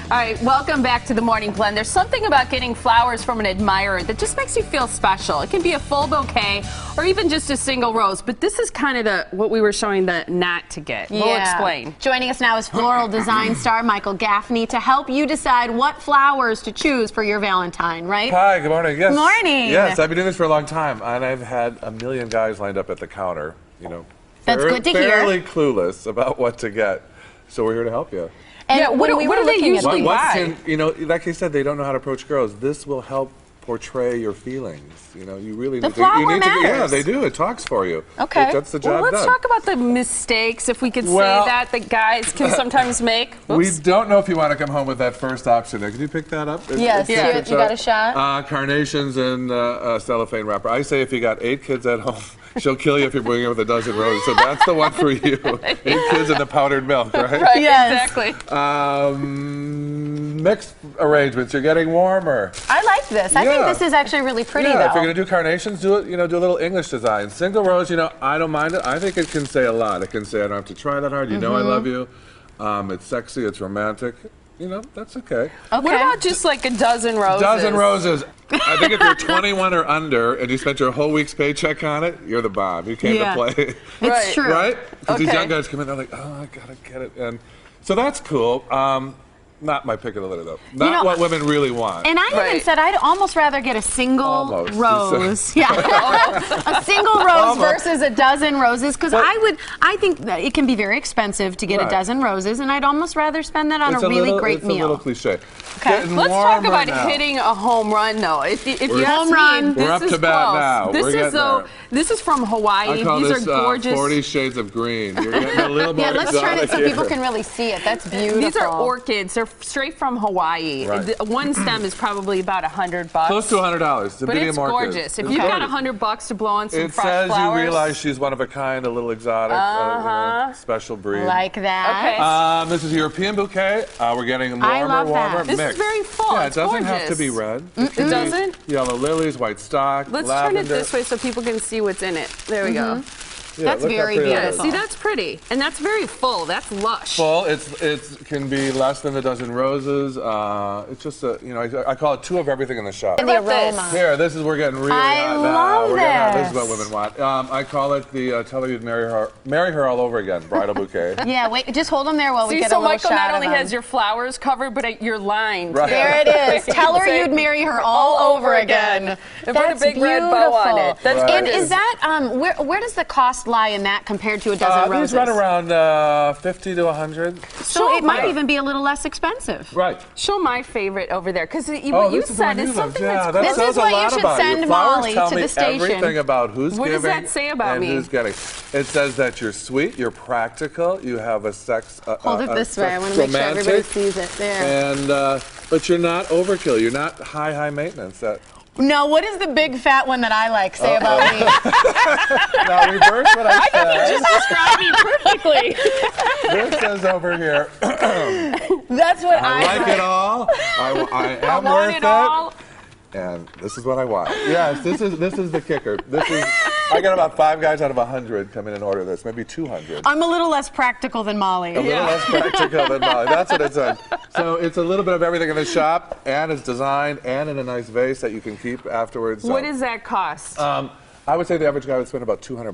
All right, welcome back to the Morning Blend. There's something about getting flowers from an admirer that just makes you feel special. It can be a full bouquet or even just a single rose, but this is kind of what we were showing the not to get. Yeah. We'll explain. Joining us now is floral design star Michael Gaffney to help you decide what flowers to choose for your Valentine, right? Hi, good morning. Yes. Good morning. Yes, I've been doing this for a long time, and I've had a million guys lined up at the counter, you know. That's good to hear. Fairly clueless about what to get, so we're here to help you. And yeah, what do they usually buy? You know, like I said, they don't know how to approach girls. This will help portray your feelings. You know, you really the need flower to. You need matters. to. Yeah, they do. It talks for you. Okay. That's the job Well, let's done. talk about the mistakes, if we could say that guys can sometimes make. We don't know if you want to come home with that first option. Could you pick that up? Yes, yeah. You got a shot? Carnations and cellophane wrapper. I say if you got 8 kids at home, she'll kill you if you bring her with a dozen roses. So that's the one for you. 8 kids and the powdered milk, right? Right, Yes. exactly. Mixed arrangements. You're getting warmer. I like this. I think this is actually really pretty, though. If you're gonna do carnations, do it. You know, do a little English design. Single rose. You know, I don't mind it. I think it can say a lot. It can say I don't have to try that hard. You know, I love you. It's sexy. It's romantic. You know, that's okay. What about just like a dozen roses? Dozen roses. I think if you're 21 or under and you spent your whole week's paycheck on it, you're the bomb. You came to play. It's true. Right? Because these young guys come in, they're like, oh, I gotta get it. And so that's cool. Not my pick of the litter, though. Not what women really want. And I even said I'd almost rather get a single rose. Yeah. A single rose versus a dozen roses, because I think that it can be very expensive to get a dozen roses, and I'd almost rather spend that on a really great meal. It's a little cliche. Okay. Let's talk about hitting a home run, though. If you home run, we're up to bat now. This is from Hawaii. I call These are gorgeous. 40 shades of green. You're getting a little more yeah, let's turn it so here. people can really see it. That's beautiful. These are orchids. They're straight from Hawaii. Right. One stem is probably about $100. Close to $100. But it's gorgeous. If you've got $100 to blow on some fresh flowers. It says you realize she's one of a kind, a little exotic, you know, special breed. Like that. Okay. This is a European bouquet. We're getting warmer, I love warmer, that. mixed. This is very full. Yeah, it it's doesn't gorgeous. have to be red. It doesn't? Yellow lilies, white stock, Let's lavender. turn it this way so people can see what's in it. There we go. Yeah, That's very beautiful. See, that's pretty. And that's very full. That's lush. Full. It can be less than a dozen roses. It's just you know, I call it 2 of everything in the shop. And the aroma. Here, we're getting really hot now. love This is what women want. I call it the tell her you'd marry her all over again bridal bouquet. Yeah, wait, just hold them there while we See, get so a little Michael shot not of only them. has your flowers covered, but you're lined. Right. There it is. Tell her you'd marry her all over again. And put a big red bow on it. That's And gorgeous. is that where does the cost lie in that compared to a dozen roses? These run around 50 to 100. So it might even be a little less expensive. Right. Show my favorite over there, because what you said is something that's that This says is what a lot you should about send you. Flowers Molly tell to me the station. everything about who's What giving does that say about and me? who's getting. It says that you're sweet, you're practical, you have a sex. Hold it this way. I want to make sure everybody sees it. There. And but you're not overkill. You're not high maintenance. No, what is the big fat one that I like say about me? Now reverse what I said. just described me perfectly. This says over here. That's what I like it all. I am want worth it all. And this is what I want. Yes, this is the kicker. I got about 5 guys out of 100 come in and order this, maybe 200. I'm a little less practical than Molly. A little less practical than Molly. That's what it says. So it's a little bit of everything in the shop, and it's designed, and in a nice vase that you can keep afterwards. What does that cost? I would say the average guy would spend about $200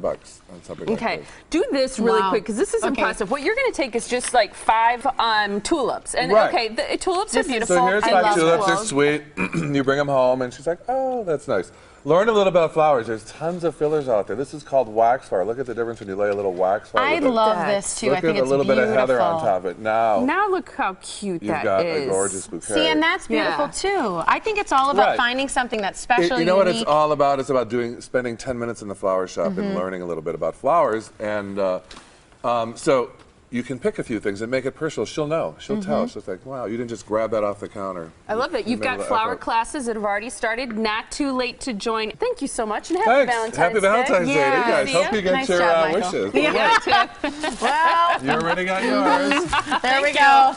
on something like this. Do this really quick, because this is impressive. What you're going to take is just like 5 tulips. And the tulips are beautiful. So here's 5 tulips. They're sweet. You bring them home, and she's like, oh, that's nice. Learn a little about flowers. There's tons of fillers out there. This is called waxflower. Look at the difference when you lay a little waxflower. I love this too. Look I think at it's a little beautiful. bit of heather on top of it. Now look how cute you've that got is. a gorgeous bouquet. See, and that's beautiful too. I think it's all about finding something that's special. You know what it's all about? It's about spending 10 minutes in the flower shop and learning a little bit about flowers. And so you can pick a few things and make it personal. She'll know. She'll tell. She'll think, wow, you didn't just grab that off the counter. I love it. You've got flower classes that have already started. Not too late to join. Thank you so much, and happy Valentine's Day. Happy Valentine's Day, you guys. Hope you get Nice your job, wishes. Yeah. Well, You already got yours. There we go.